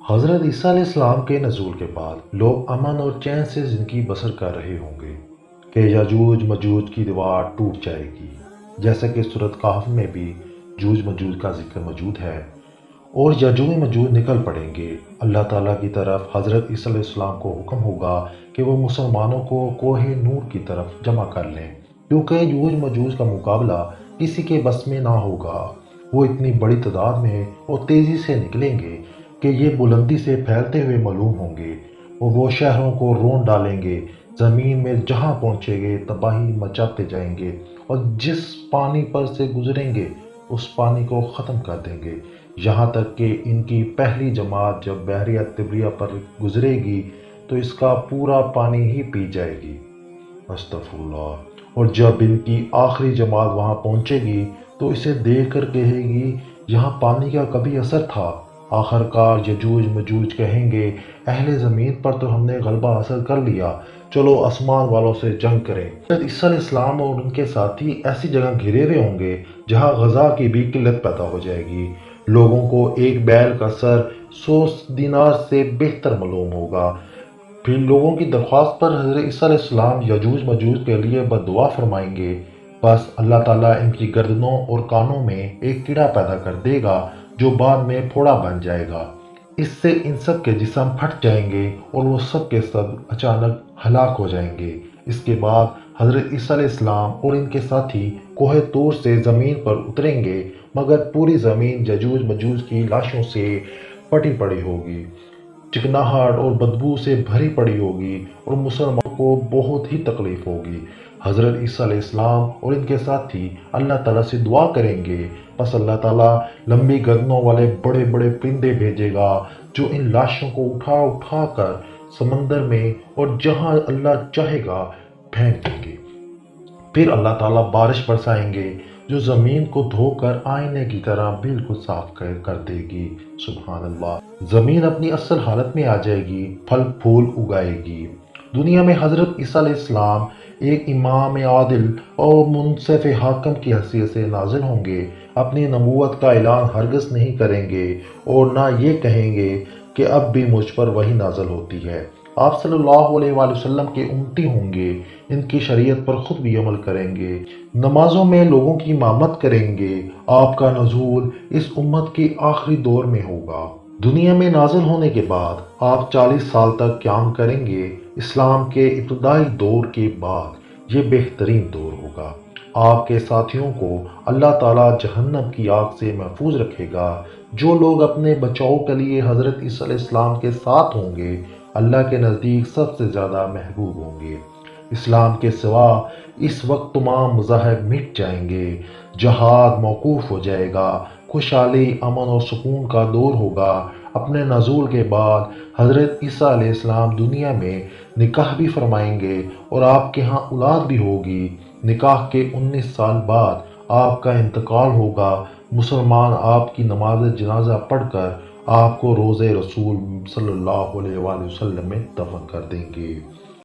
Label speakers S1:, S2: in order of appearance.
S1: حضرت عیسیٰ علیہ السلام کے نزول کے بعد لوگ امن اور چین سے زندگی بسر کر رہے ہوں گے کہ یاجوج مجوج کی دیوار ٹوٹ جائے گی، جیسا کہ سورۃ کہف میں بھی جوج مجوج کا ذکر موجود ہے، اور یاجوج مجوج نکل پڑیں گے۔ اللہ تعالیٰ کی طرف حضرت عیسیٰ علیہ السلام کو حکم ہوگا کہ وہ مسلمانوں کو کوہ نور کی طرف جمع کر لیں، کیونکہ یاجوج مجوج کا مقابلہ کسی کے بس میں نہ ہوگا۔ وہ اتنی بڑی تعداد میں اور تیزی سے نکلیں گے کہ یہ بلندی سے پھیلتے ہوئے معلوم ہوں گے، اور وہ شہروں کو رون ڈالیں گے۔ زمین میں جہاں پہنچیں گے تباہی مچاتے جائیں گے، اور جس پانی پر سے گزریں گے اس پانی کو ختم کر دیں گے، یہاں تک کہ ان کی پہلی جماعت جب بحیرہ طبریہ پر گزرے گی تو اس کا پورا پانی ہی پی جائے گی۔ استغفر اللہ۔ اور جب ان کی آخری جماعت وہاں پہنچے گی تو اسے دیکھ کر کہے گی یہاں پانی کا کبھی اثر تھا۔ آخر کار یجوج مجوج کہیں گے اہل زمین پر تو ہم نے غلبہ حاصل کر لیا، چلو آسمان والوں سے جنگ کریں۔ حضرت عیسیٰ علیہ السلام اور ان کے ساتھی ایسی جگہ گھرے ہوئے ہوں گے جہاں غذا کی بھی قلت پیدا ہو جائے گی۔ لوگوں کو ایک بیل کا سر 100 دینار سے بہتر معلوم ہوگا۔ پھر لوگوں کی درخواست پر حضرت عیسیٰ علیہ السلام یجوج مجوج کے لیے بد دعا فرمائیں گے، بس اللہ تعالیٰ ان کی گردنوں اور کانوں میں ایک کیڑا پیدا کر دے گا جو بعد میں پھوڑا بن جائے گا۔ اس سے ان سب کے جسم پھٹ جائیں گے اور وہ سب کے سب اچانک ہلاک ہو جائیں گے۔ اس کے بعد حضرت عیسیٰ علیہ السلام اور ان کے ساتھی کوہ طور سے زمین پر اتریں گے، مگر پوری زمین یجوج مجوج کی لاشوں سے پٹی پڑی ہوگی، چکناہٹ اور بدبو سے بھری پڑی ہوگی، اور مسلمانوں کو بہت ہی تکلیف ہوگی۔ حضرت عیسیٰ علیہ السلام اور ان کے ساتھی اللہ تعالیٰ سے دعا کریں گے، بس اللہ تعالیٰ لمبی گردنوں والے بڑے بڑے پرندے بھیجے گا جو ان لاشوں کو اٹھا اٹھا کر سمندر میں اور جہاں اللہ چاہے گا پھینک دیں گے۔ پھر اللہ تعالیٰ بارش برسائیں گے جو زمین کو دھو کر آئینے کی طرح بالکل صاف کر دے گی۔ سبحان اللہ۔ زمین اپنی اصل حالت میں آ جائے گی، پھل پھول اگائے گی۔ دنیا میں حضرت عیسیٰ علیہ السلام ایک امام عادل اور منصف حاکم کی حیثیت سے نازل ہوں گے۔ اپنی نبوت کا اعلان ہرگز نہیں کریں گے اور نہ یہ کہیں گے کہ اب بھی مجھ پر وحی نازل ہوتی ہے۔ آپ صلی اللہ علیہ وآلہ وسلم کے امتی ہوں گے، ان کی شریعت پر خود بھی عمل کریں گے، نمازوں میں لوگوں کی امامت کریں گے۔ آپ کا نزول اس امت کے آخری دور میں ہوگا۔ دنیا میں نازل ہونے کے بعد آپ 40 سال تک قیام کریں گے۔ اسلام کے ابتدائی دور کے بعد یہ بہترین دور ہوگا۔ آپ کے ساتھیوں کو اللہ تعالیٰ جہنم کی آگ سے محفوظ رکھے گا۔ جو لوگ اپنے بچاؤ کے لیے حضرت عیسیٰ علیہ السلام کے ساتھ ہوں گے اللہ کے نزدیک سب سے زیادہ محبوب ہوں گے۔ اسلام کے سوا اس وقت تمام مذاہب مٹ جائیں گے، جہاد موقوف ہو جائے گا، خوشحالی، امن اور سکون کا دور ہوگا۔ اپنے نزول کے بعد حضرت عیسیٰ علیہ السلام دنیا میں نکاح بھی فرمائیں گے اور آپ کے ہاں اولاد بھی ہوگی۔ نکاح کے 19 سال بعد آپ کا انتقال ہوگا۔ مسلمان آپ کی نماز جنازہ پڑھ کر آپ کو روضہ رسول صلی اللہ علیہ وآلہ وسلم میں دفن کر دیں گے۔